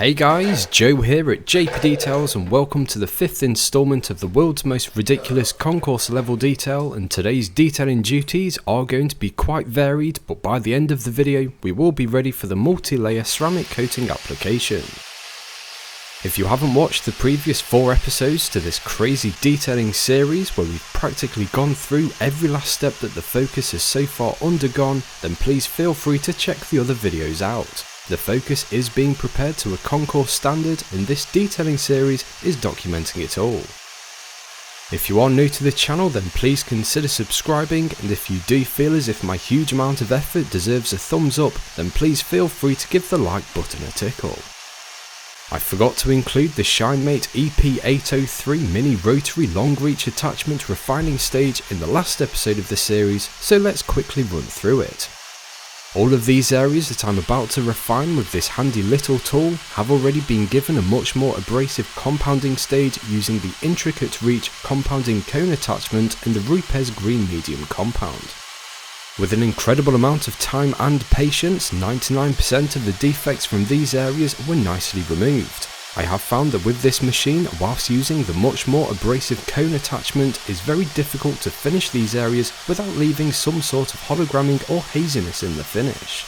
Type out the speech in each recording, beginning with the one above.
Hey guys, Joe here at JP Details and welcome to the 5th installment of the world's most ridiculous concourse level detail, and today's detailing duties are going to be quite varied, but by the end of the video we will be ready for the multi-layer ceramic coating application. If you haven't watched the previous 4 episodes to this crazy detailing series where we've practically gone through every last step that the Focus has so far undergone, then please feel free to check the other videos out. The Focus is being prepared to a concourse standard, and this detailing series is documenting it all. If you are new to the channel, then please consider subscribing, and if you do feel as if my huge amount of effort deserves a thumbs up, then please feel free to give the like button a tickle. I forgot to include the ShineMate EP803 mini rotary long reach attachment refining stage in the last episode of the series, so let's quickly run through it. All of these areas that I'm about to refine with this handy little tool have already been given a much more abrasive compounding stage using the intricate reach compounding cone attachment and the Rupes green medium compound. With an incredible amount of time and patience, 99% of the defects from these areas were nicely removed. I have found that with this machine, whilst using the much more abrasive cone attachment, it's very difficult to finish these areas without leaving some sort of hologramming or haziness in the finish.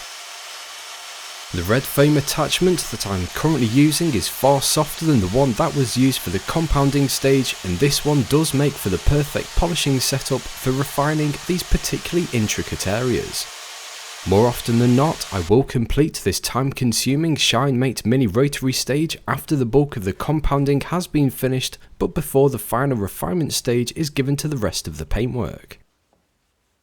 The red foam attachment that I'm currently using is far softer than the one that was used for the compounding stage, and this one does make for the perfect polishing setup for refining these particularly intricate areas. More often than not, I will complete this time-consuming ShineMate mini rotary stage after the bulk of the compounding has been finished, but before the final refinement stage is given to the rest of the paintwork.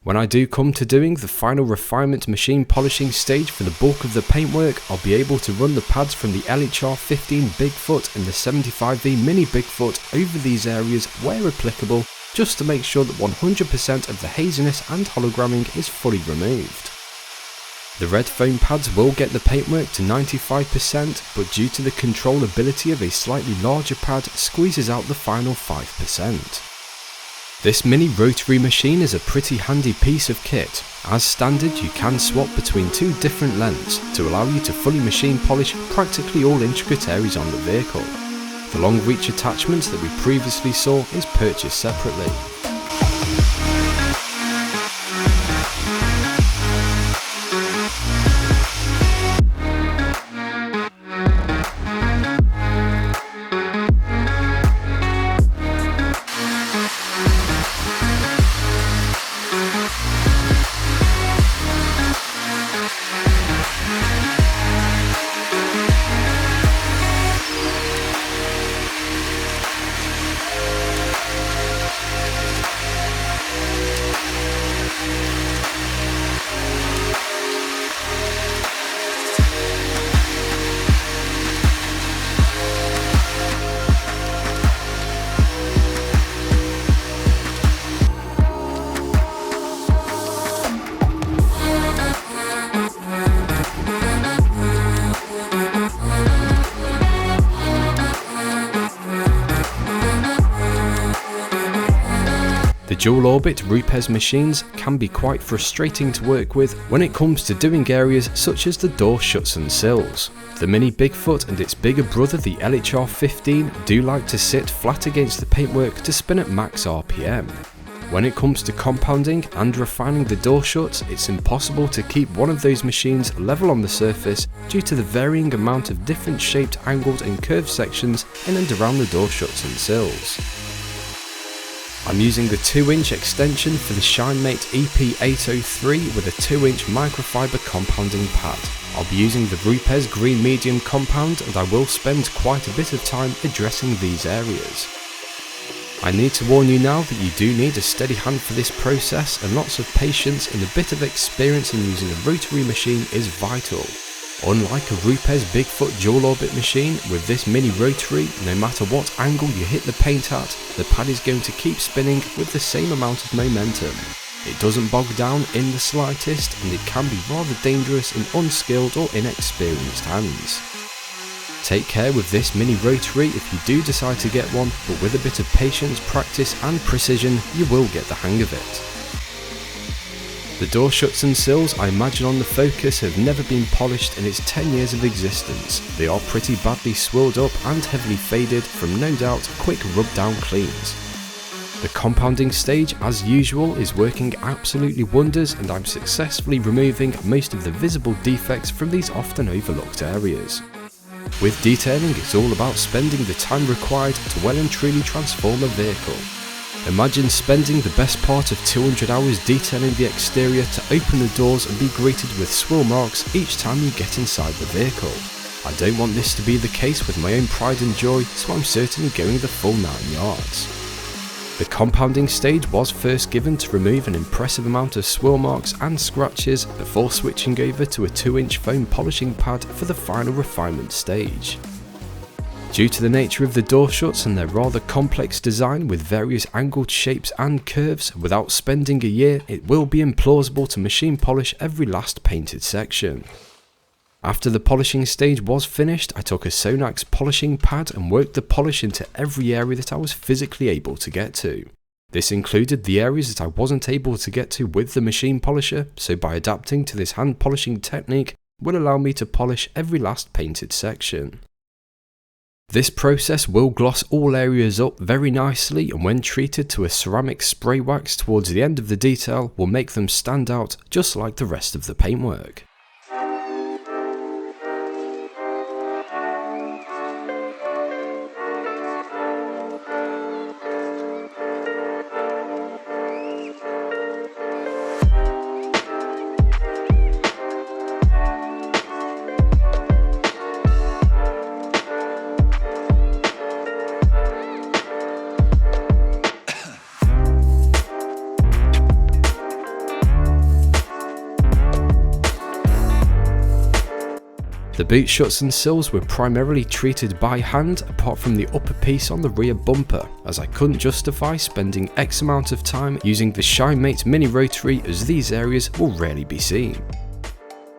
When I do come to doing the final refinement machine polishing stage for the bulk of the paintwork, I'll be able to run the pads from the LHR 15 Bigfoot and the 75V Mini Bigfoot over these areas where applicable, just to make sure that 100% of the haziness and hologramming is fully removed. The red foam pads will get the paintwork to 95%, but due to the controllability of a slightly larger pad, squeezes out the final 5%. This mini rotary machine is a pretty handy piece of kit. As standard, you can swap between 2 different lengths to allow you to fully machine polish practically all intricate areas on the vehicle. The long reach attachment that we previously saw is purchased separately. The dual orbit Rupes machines can be quite frustrating to work with when it comes to doing areas such as the door shuts and sills. The Mini Bigfoot and its bigger brother the LHR 15 do like to sit flat against the paintwork to spin at max RPM. When it comes to compounding and refining the door shuts, it's impossible to keep one of those machines level on the surface due to the varying amount of different shaped, angled and curved sections in and around the door shuts and sills. I'm using the 2-inch extension for the ShineMate EP803 with a 2-inch microfiber compounding pad. I'll be using the Rupes green medium compound, and I will spend quite a bit of time addressing these areas. I need to warn you now that you do need a steady hand for this process, and lots of patience and a bit of experience in using a rotary machine is vital. Unlike a Rupes Bigfoot dual orbit machine, with this mini rotary, no matter what angle you hit the paint at, the pad is going to keep spinning with the same amount of momentum. It doesn't bog down in the slightest, and it can be rather dangerous in unskilled or inexperienced hands. Take care with this mini rotary if you do decide to get one, but with a bit of patience, practice and precision, you will get the hang of it. The door shuts and sills I imagine on the Focus have never been polished in its 10 years of existence. They are pretty badly swirled up and heavily faded from no doubt quick rub down cleans. The compounding stage, as usual, is working absolutely wonders, and I'm successfully removing most of the visible defects from these often overlooked areas. With detailing, it's all about spending the time required to well and truly transform a vehicle. Imagine spending the best part of 200 hours detailing the exterior to open the doors and be greeted with swirl marks each time you get inside the vehicle. I don't want this to be the case with my own pride and joy, so I'm certainly going the full 9 yards. The compounding stage was first given to remove an impressive amount of swirl marks and scratches before switching over to a 2-inch foam polishing pad for the final refinement stage. Due to the nature of the door shuts and their rather complex design with various angled shapes and curves, without spending a year, it will be implausible to machine polish every last painted section. After the polishing stage was finished, I took a Sonax polishing pad and worked the polish into every area that I was physically able to get to. This included the areas that I wasn't able to get to with the machine polisher, so by adapting to this hand polishing technique will allow me to polish every last painted section. This process will gloss all areas up very nicely, and when treated to a ceramic spray wax towards the end of the detail will make them stand out just like the rest of the paintwork. The boot shuts and sills were primarily treated by hand apart from the upper piece on the rear bumper, as I couldn't justify spending X amount of time using the ShineMate mini rotary, as these areas will rarely be seen.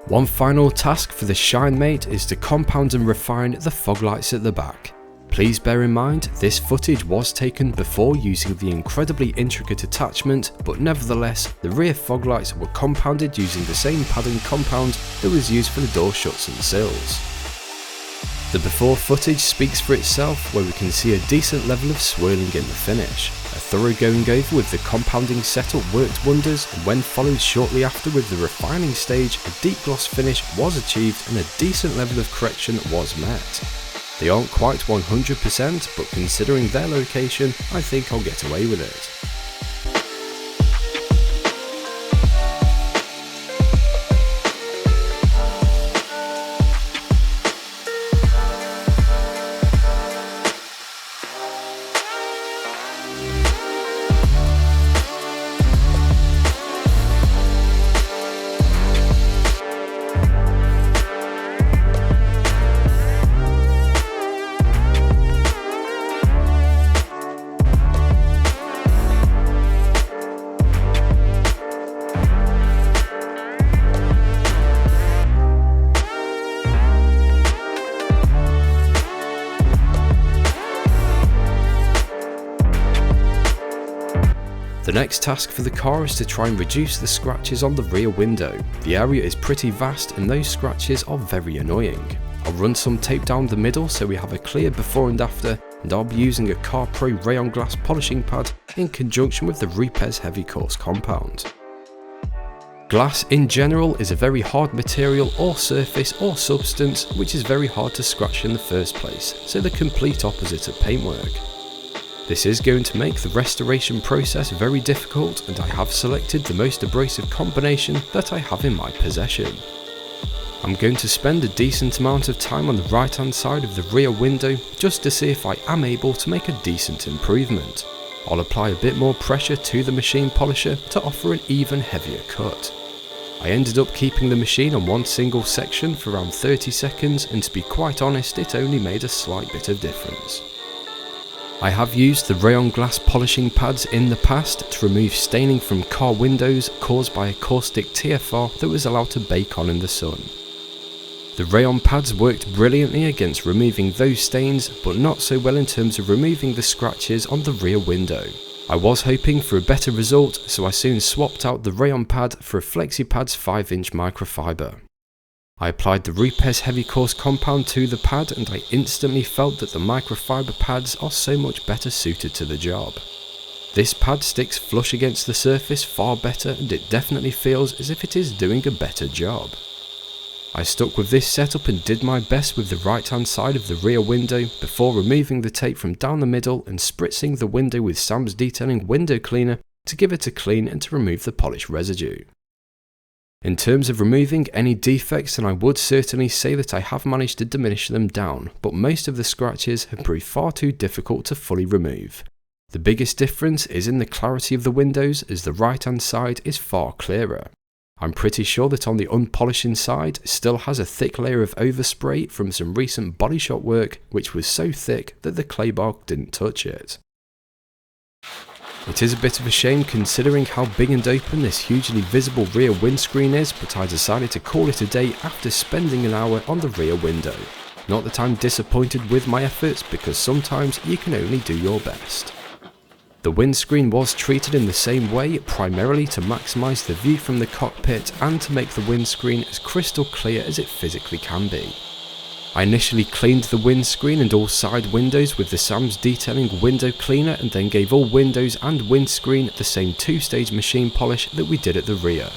One final task for the ShineMate is to compound and refine the fog lights at the back. Please bear in mind this footage was taken before using the incredibly intricate attachment, but nevertheless the rear fog lights were compounded using the same padding compound that was used for the door shuts and sills. The before footage speaks for itself, where we can see a decent level of swirling in the finish. A thorough going over with the compounding setup worked wonders, and when followed shortly after with the refining stage, a deep gloss finish was achieved and a decent level of correction was met. They aren't quite 100%, but considering their location, I think I'll get away with it. The next task for the car is to try and reduce the scratches on the rear window. The area is pretty vast and those scratches are very annoying. I'll run some tape down the middle so we have a clear before and after, and I'll be using a Car Pro rayon glass polishing pad in conjunction with the Rupes heavy course compound. Glass in general is a very hard material or surface or substance which is very hard to scratch in the first place, so the complete opposite of paintwork. This is going to make the restoration process very difficult, and I have selected the most abrasive combination that I have in my possession. I'm going to spend a decent amount of time on the right hand side of the rear window just to see if I am able to make a decent improvement. I'll apply a bit more pressure to the machine polisher to offer an even heavier cut. I ended up keeping the machine on one single section for around 30 seconds, and to be quite honest, it only made a slight bit of difference. I have used the rayon glass polishing pads in the past to remove staining from car windows caused by a caustic TFR that was allowed to bake on in the sun. The rayon pads worked brilliantly against removing those stains, but not so well in terms of removing the scratches on the rear window. I was hoping for a better result, so I soon swapped out the rayon pad for a FlexiPad's 5-inch microfiber. I applied the Rupes heavy course compound to the pad and I instantly felt that the microfiber pads are so much better suited to the job. This pad sticks flush against the surface far better and it definitely feels as if it is doing a better job. I stuck with this setup and did my best with the right hand side of the rear window before removing the tape from down the middle and spritzing the window with Sam's Detailing window cleaner to give it a clean and to remove the polish residue. In terms of removing any defects, then I would certainly say that I have managed to diminish them down, but most of the scratches have proved far too difficult to fully remove. The biggest difference is in the clarity of the windows, as the right hand side is far clearer. I'm pretty sure that on the unpolished inside still has a thick layer of overspray from some recent body shop work, which was so thick that the clay bar didn't touch it. It is a bit of a shame considering how big and open this hugely visible rear windscreen is, but I decided to call it a day after spending an hour on the rear window. Not that I'm disappointed with my efforts, because sometimes you can only do your best. The windscreen was treated in the same way, primarily to maximise the view from the cockpit and to make the windscreen as crystal clear as it physically can be. I initially cleaned the windscreen and all side windows with the Sam's Detailing window cleaner and then gave all windows and windscreen the same 2-stage machine polish that we did at the rear.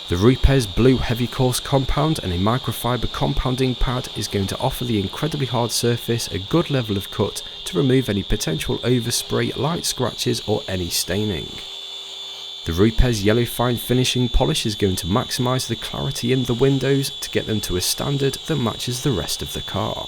The Rupes blue heavy course compound and a microfiber compounding pad is going to offer the incredibly hard surface a good level of cut to remove any potential overspray, light scratches or any staining. The Rupes yellow fine finishing polish is going to maximise the clarity in the windows to get them to a standard that matches the rest of the car.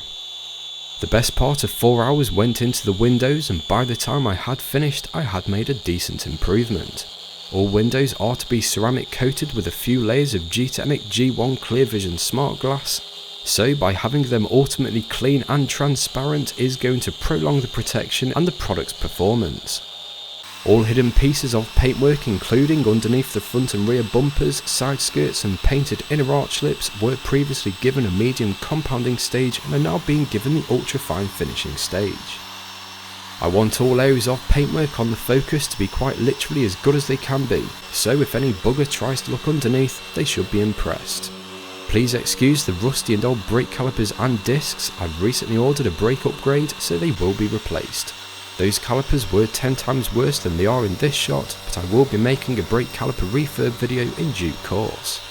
The best part of 4 hours went into the windows, and by the time I had finished I had made a decent improvement. All windows are to be ceramic coated with a few layers of G-Technic G1 Clear Vision Smart Glass, so by having them ultimately clean and transparent is going to prolong the protection and the product's performance. All hidden pieces of paintwork, including underneath the front and rear bumpers, side skirts and painted inner arch lips, were previously given a medium compounding stage and are now being given the ultra fine finishing stage. I want all areas of paintwork on the Focus to be quite literally as good as they can be, so if any bugger tries to look underneath, they should be impressed. Please excuse the rusty and old brake calipers and discs. I've recently ordered a brake upgrade, so they will be replaced. Those calipers were 10 times worse than they are in this shot, but I will be making a brake caliper refurb video in due course.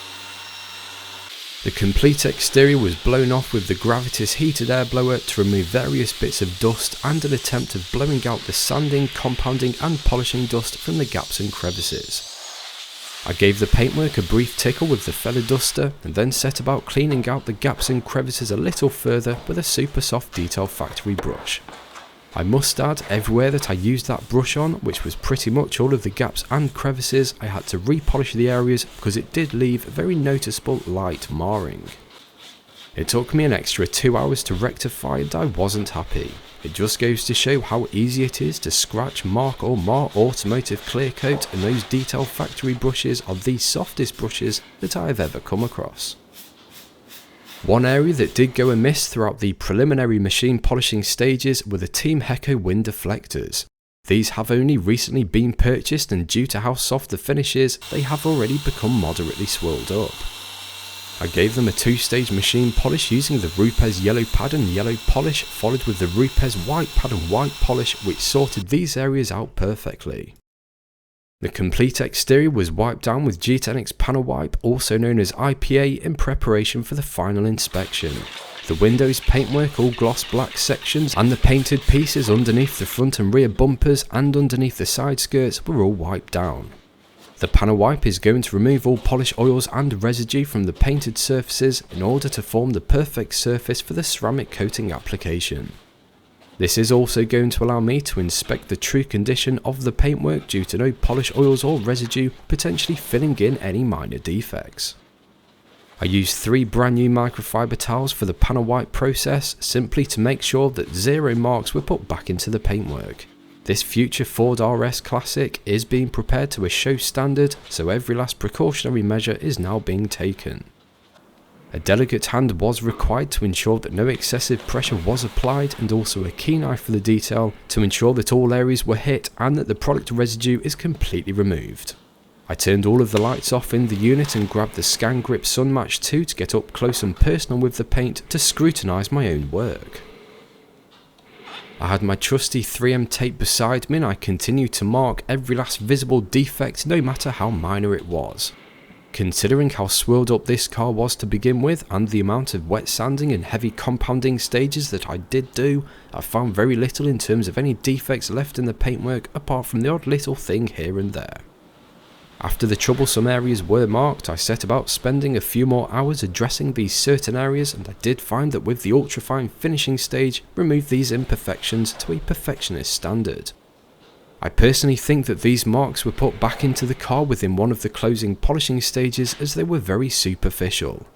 The complete exterior was blown off with the Gravitas heated air blower to remove various bits of dust and an attempt of blowing out the sanding, compounding and polishing dust from the gaps and crevices. I gave the paintwork a brief tickle with the feather duster and then set about cleaning out the gaps and crevices a little further with a super soft detail factory brush. I must add, everywhere that I used that brush on, which was pretty much all of the gaps and crevices, I had to repolish the areas because it did leave a very noticeable light marring. It took me an extra 2 hours to rectify and I wasn't happy. It just goes to show how easy it is to scratch, mark or mar automotive clear coat, and those detail factory brushes are the softest brushes that I have ever come across. One area that did go amiss throughout the preliminary machine polishing stages were the Team Hecko wind deflectors. These have only recently been purchased, and due to how soft the finish is, they have already become moderately swirled up. I gave them a 2-stage machine polish using the Rupes yellow pad and yellow polish, followed with the Rupes white pad and white polish, which sorted these areas out perfectly. The complete exterior was wiped down with G-Technic's panel wipe, also known as IPA, in preparation for the final inspection. The windows paintwork, all gloss black sections, and the painted pieces underneath the front and rear bumpers and underneath the side skirts were all wiped down. The panel wipe is going to remove all polish oils and residue from the painted surfaces in order to form the perfect surface for the ceramic coating application. This is also going to allow me to inspect the true condition of the paintwork due to no polish oils or residue potentially filling in any minor defects. I used 3 brand new microfiber towels for the panel wipe process, simply to make sure that 0 marks were put back into the paintwork. This future Ford RS Classic is being prepared to a show standard, so every last precautionary measure is now being taken. A delicate hand was required to ensure that no excessive pressure was applied, and also a keen eye for the detail to ensure that all areas were hit and that the product residue is completely removed. I turned all of the lights off in the unit and grabbed the Scan Grip Sunmatch 2 to get up close and personal with the paint to scrutinise my own work. I had my trusty 3M tape beside me and I continued to mark every last visible defect, no matter how minor it was. Considering how swirled up this car was to begin with and the amount of wet sanding and heavy compounding stages that I did do, I found very little in terms of any defects left in the paintwork apart from the odd little thing here and there. After the troublesome areas were marked, I set about spending a few more hours addressing these certain areas, and I did find that with the ultrafine finishing stage, removed these imperfections to a perfectionist standard. I personally think that these marks were put back into the car within one of the closing polishing stages as they were very superficial.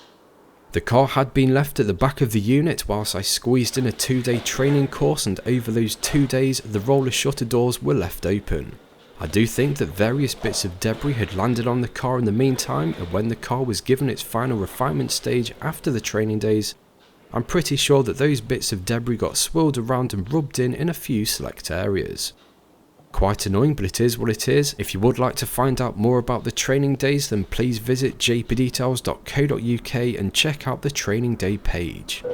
The car had been left at the back of the unit whilst I squeezed in a 2-day training course, and over those 2 days the roller shutter doors were left open. I do think that various bits of debris had landed on the car in the meantime, and when the car was given its final refinement stage after the training days, I'm pretty sure that those bits of debris got swirled around and rubbed in a few select areas. Quite annoying, but it is what it is. If you would like to find out more about the training days, then please visit jpdetails.co.uk and check out the training day page.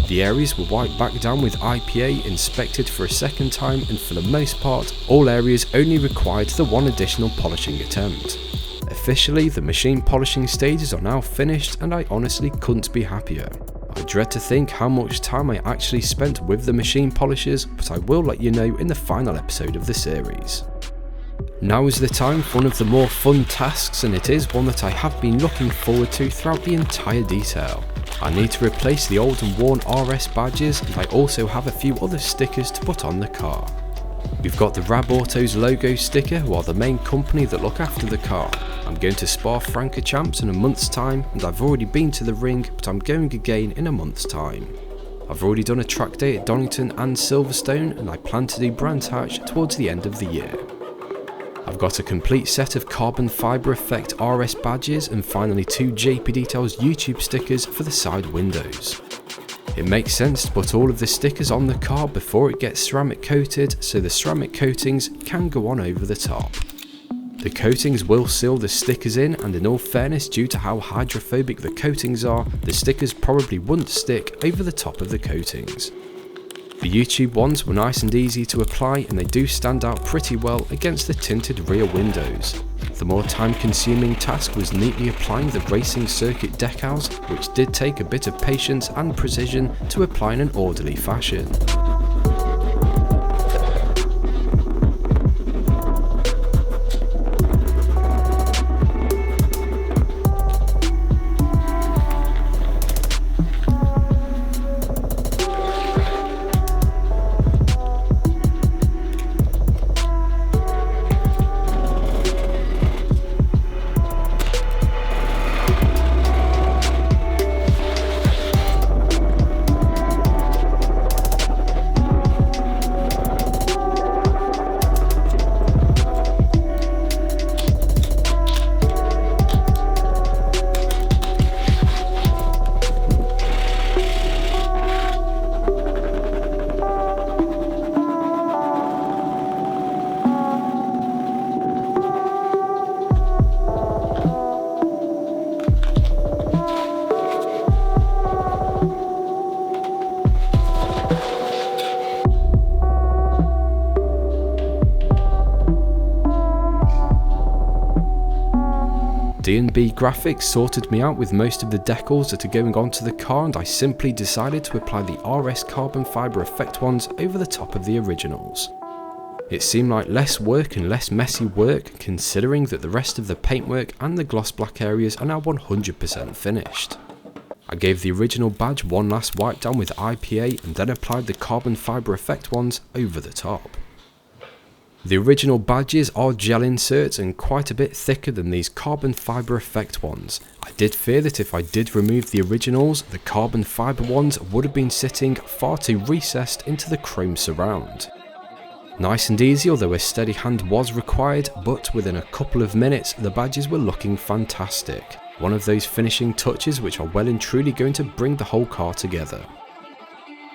The areas were wiped back down with IPA, inspected for a second time, and for the most part, all areas only required the one additional polishing attempt. Officially, the machine polishing stages are now finished, and I honestly couldn't be happier. I dread to think how much time I actually spent with the machine polishers, but I will let you know in the final episode of the series. Now is the time for one of the more fun tasks, and it is one that I have been looking forward to throughout the entire detail. I need to replace the old and worn RS badges, and I also have a few other stickers to put on the car. We've got the Rab Autos logo sticker, who are the main company that look after the car. I'm going to spar Francochamps in a month's time, and I've already been to the ring, but I'm going again in a month's time. I've already done a track day at Donington and Silverstone, and I plan to do Brands Hatch towards the end of the year. I've got a complete set of carbon fibre effect RS badges, and finally 2 JP Details YouTube stickers for the side windows. It makes sense to put all of the stickers on the car before it gets ceramic coated, so the ceramic coatings can go on over the top. The coatings will seal the stickers in, and in all fairness, due to how hydrophobic the coatings are, the stickers probably wouldn't stick over the top of the coatings. The YouTube ones were nice and easy to apply, and they do stand out pretty well against the tinted rear windows. The more time consuming task was neatly applying the racing circuit decals, which did take a bit of patience and precision to apply in an orderly fashion. D&B Graphics sorted me out with most of the decals that are going onto the car, and I simply decided to apply the RS carbon fibre effect ones over the top of the originals. It seemed like less work and less messy work, considering that the rest of the paintwork and the gloss black areas are now 100% finished. I gave the original badge one last wipe down with IPA and then applied the carbon fibre effect ones over the top. The original badges are gel inserts and quite a bit thicker than these carbon fibre effect ones. I did fear that if I did remove the originals, the carbon fibre ones would have been sitting far too recessed into the chrome surround. Nice and easy, although a steady hand was required, but within a couple of minutes the badges were looking fantastic. One of those finishing touches which are well and truly going to bring the whole car together.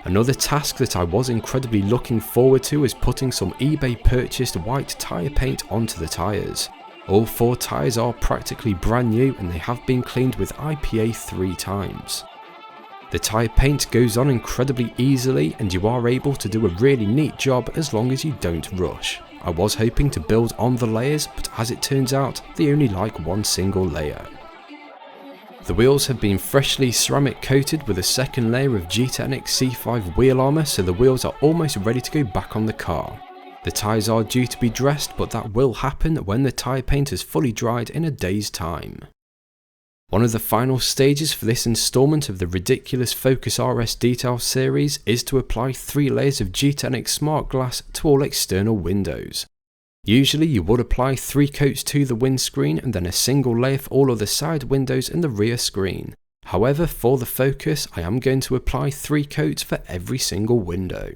Another task that I was incredibly looking forward to is putting some eBay purchased white tyre paint onto the tyres. All 4 tyres are practically brand new and they have been cleaned with IPA 3 times. The tyre paint goes on incredibly easily and you are able to do a really neat job as long as you don't rush. I was hoping to build on the layers, but as it turns out they only like one single layer. The wheels have been freshly ceramic coated with a second layer of G-Technic C5 wheel armour, so the wheels are almost ready to go back on the car. The tyres are due to be dressed, but that will happen when the tyre paint is fully dried in a day's time. One of the final stages for this instalment of the ridiculous Focus RS Detail series is to apply 3 layers of G-Technic Smart Glass to all external windows. Usually you would apply 3 coats to the windscreen and then a single layer for all of the side windows and the rear screen. However, for the Focus, I am going to apply 3 coats for every single window.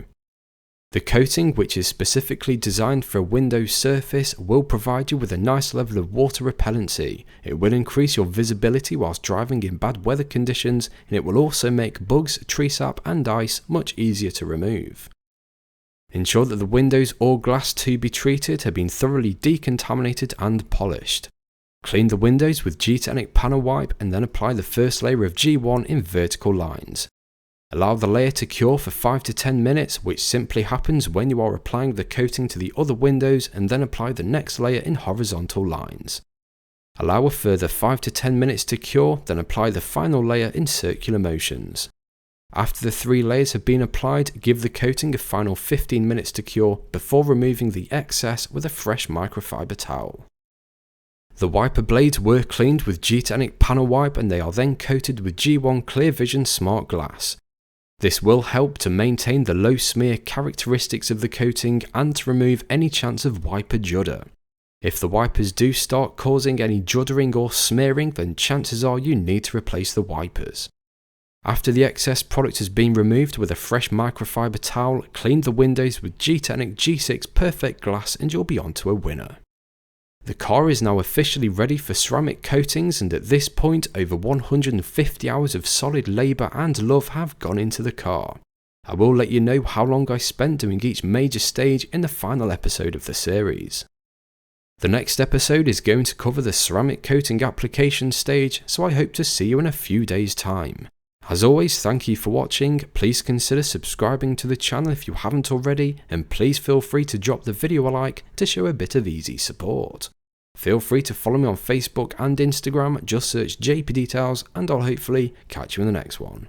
The coating, which is specifically designed for a window surface, will provide you with a nice level of water repellency. It will increase your visibility whilst driving in bad weather conditions, and it will also make bugs, tree sap and ice much easier to remove. Ensure that the windows or glass to be treated have been thoroughly decontaminated and polished. Clean the windows with G-Technic panel wipe and then apply the first layer of G1 in vertical lines. Allow the layer to cure for 5 to 10 minutes, which simply happens when you are applying the coating to the other windows, and then apply the next layer in horizontal lines. Allow a further 5 to 10 minutes to cure, then apply the final layer in circular motions. After the 3 layers have been applied, give the coating a final 15 minutes to cure before removing the excess with a fresh microfiber towel. The wiper blades were cleaned with G-Technic panel wipe and they are then coated with G1 Clear Vision Smart Glass. This will help to maintain the low smear characteristics of the coating and to remove any chance of wiper judder. If the wipers do start causing any juddering or smearing, then chances are you need to replace the wipers. After the excess product has been removed with a fresh microfiber towel, clean the windows with G-Technic G6 Perfect Glass and you'll be on to a winner. The car is now officially ready for ceramic coatings, and at this point over 150 hours of solid labour and love have gone into the car. I will let you know how long I spent doing each major stage in the final episode of the series. The next episode is going to cover the ceramic coating application stage, so I hope to see you in a few days' time. As always, thank you for watching. Please consider subscribing to the channel if you haven't already, and please feel free to drop the video a like to show a bit of easy support. Feel free to follow me on Facebook and Instagram, just search JP Details, and I'll hopefully catch you in the next one.